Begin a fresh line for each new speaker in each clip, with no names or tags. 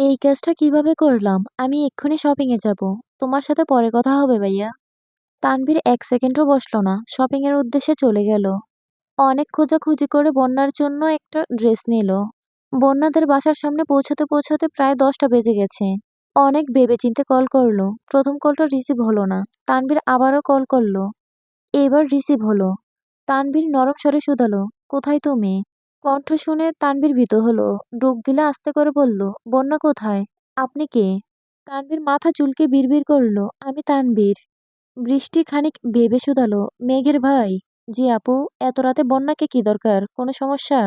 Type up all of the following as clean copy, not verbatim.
এই কাজটা কিভাবে করলাম? আমি এক্ষুনি শপিং এ যাব। তোমার সাথে পরে কথা হবে ভাইয়া। তানভীর ১ সেকেন্ডও বসল না। শপিং এর উদ্দেশ্যে চলে গেল। অনেক খোঁজাখুঁজি করে বন্যার জন্য একটা ড্রেস নিল। বন্যাদের বাসার সামনে পৌঁছাতে প্রায় ১০টা বেজে গেছে। অনেক ভেবেচিন্তে কল করলো। ১ম কলটা রিসিভ হলো না। তানভীর আবারও কল করলো। এবার রিসিভ হলো। তানভীর নরম স্বরে শুধালো, "কোথায় তুমি?" কণ্ঠ শুনে তানভীর ভীত হলো। ডুব গিলে আস্তে করে বলল, "বন্যা কোথায়? আপনি কে?" তানভীর মাথা চুলকে বিড়বিড় করল, "আমি তানভীর।" বৃষ্টি খানিক ভেবে শুধালো, "মেঘের ভাই?" "জি আপু, এত রাতে বন্যাকে কি দরকার? কোনো সমস্যা?"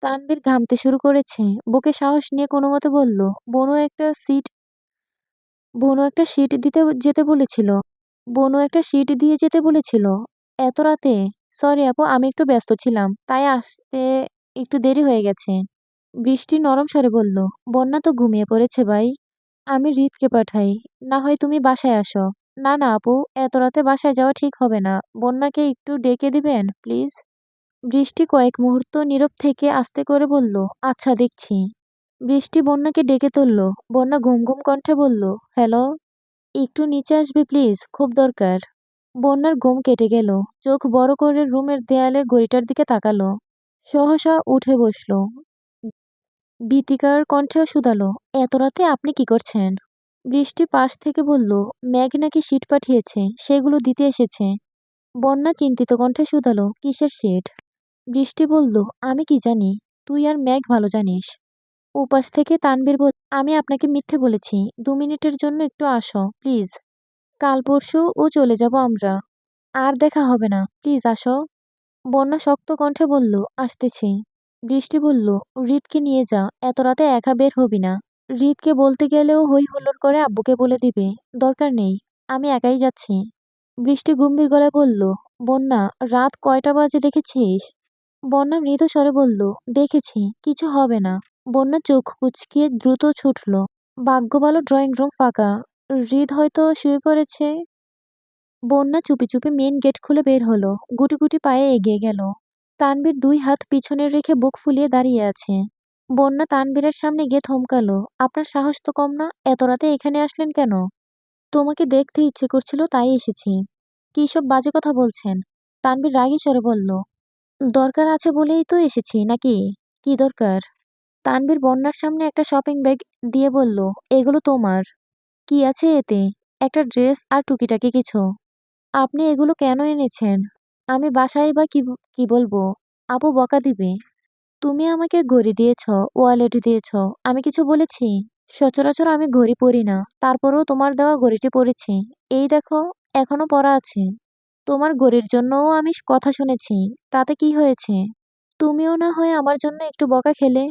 তানভীর ঘামতে শুরু করেছে। বুকে সাহস নিয়ে কোনোমতে বলল, "বনু একটা সিট বনু একটা সিট দিতে যেতে বলেছিল। বনু একটা সিট দিয়ে যেতে বলেছিল। এত রাতে? সরি আপু, আমি একটু ব্যস্ত ছিলাম। তাই আসতে একটু দেরি হয়ে গেছে।" বৃষ্টি নরম স্বরে বলল, "বন্যা তো ঘুমিয়ে পড়েছে ভাই। আমি হৃদকে পাঠাই। না হয় তুমি বাসায় আসো।" "না না আপু, এত রাতে বাসায় যাওয়া ঠিক হবে না। বন্যাকে একটু ডেকে দিবেন, প্লিজ?" বৃষ্টি কয়েক মুহূর্ত নীরব থেকে আস্তে করে বলল, "আচ্ছা দেখছি।" বৃষ্টি বন্যাকে ডেকে তুলল। বন্যা ঘুম ঘুম কণ্ঠে বলল, "হ্যালো, একটু নিচে আসবে প্লিজ, খুব দরকার।" বন্যার ঘুম কেটে গেল। চোখ বড় করে রুমের দেয়ালে ঘড়িটার দিকে তাকালো। সহসা উঠে বসল। ভীতিকর কণ্ঠেও শুধালো, "এত রাতে আপনি কি করছেন?" বৃষ্টি পাশ থেকে বলল, "মেঘ নাকি সিট পাঠিয়েছে, সেগুলো দিতে এসেছে।" বন্যা চিন্তিত কণ্ঠে শুধালো, "কিসের সিট?" বৃষ্টি বলল, "আমি কি জানি? তুই আর মেঘ ভালো জানিস।" উপাস থেকে তানভীর বলল, "আমি আপনাকে মিথ্যে বলেছি। ২ মিনিটের জন্য একটু আসো, প্লিজ। কাল পরশু ও চলে যাব আমরা। আর দেখা হবে না। প্লিজ আসো।" বন্যা শক্ত কণ্ঠে বলল, "আসতেছি।" বৃষ্টি বলল, "হৃদকে নিয়ে যা, এত রাতে একা বের হবি না। হৃদকে বলতে গেলেও হই হুল্লোড় করে আব্বুকে বলে দিবে। দরকার নেই, আমি একাই যাচ্ছি।" বৃষ্টি গম্ভীর গলায় বলল, "বন্যা, রাত কয়টা বাজে দেখেছিস?" বন্যা মৃদু স্বরে বলল, "দেখেছি, কিছু হবে না।" বন্যা চোখ কুঁচকিয়ে দ্রুত ছুটল। ভাগ্য ভালো ড্রয়িং রুম ফাঁকা। হৃদ হয়তো শুয়ে পড়েছে। বন্যা চুপি চুপি মেন গেট খুলে বের হলো। গুটি গুটি পায়ে এগিয়ে গেল। তানভীর ২ হাত পিছনে রেখে বুক ফুলিয়ে দাঁড়িয়ে আছে। বন্যা তানভীরের সামনে গিয়ে থমকালো, "আপনার সাহস তো কম না? এত রাতে এখানে আসলেন কেন?" "তোমাকে দেখতে ইচ্ছে করছিল, তাই এসেছি।" "কী সব বাজে কথা বলছেন?" তানভীর রাগী স্বরে বলল, "দরকার আছে বলেই তো এসেছি, নাকি?" "কী দরকার?" তানভীর বন্যার সামনে একটা শপিং ব্যাগ দিয়ে বলল, "এগুলো তোমার।" "কি আছে এতে?" "একটা ড্রেস আর টুকিটাকি কিছু।" "আপনি এগুলো কেন এনেছেন?" "আমি বাসায় বা কি বলবো? আপু বকা দিবে।" "তুমি আমাকে ঘড়ি দিয়েছ, ওয়ালেট দিয়েছ। আমি কিছু বলেছি?" "সচরাচর আমি ঘড়ি পরি না। তারপরেও তোমার দেওয়া ঘড়িটি পরেছি। এই দেখো, এখনো পরা আছে। তোমার ঘড়ির জন্যও আমি কথা শুনেছি। তাতে কি হয়েছে? তুমিও না হয় আমার জন্য একটু বকা খেলে।"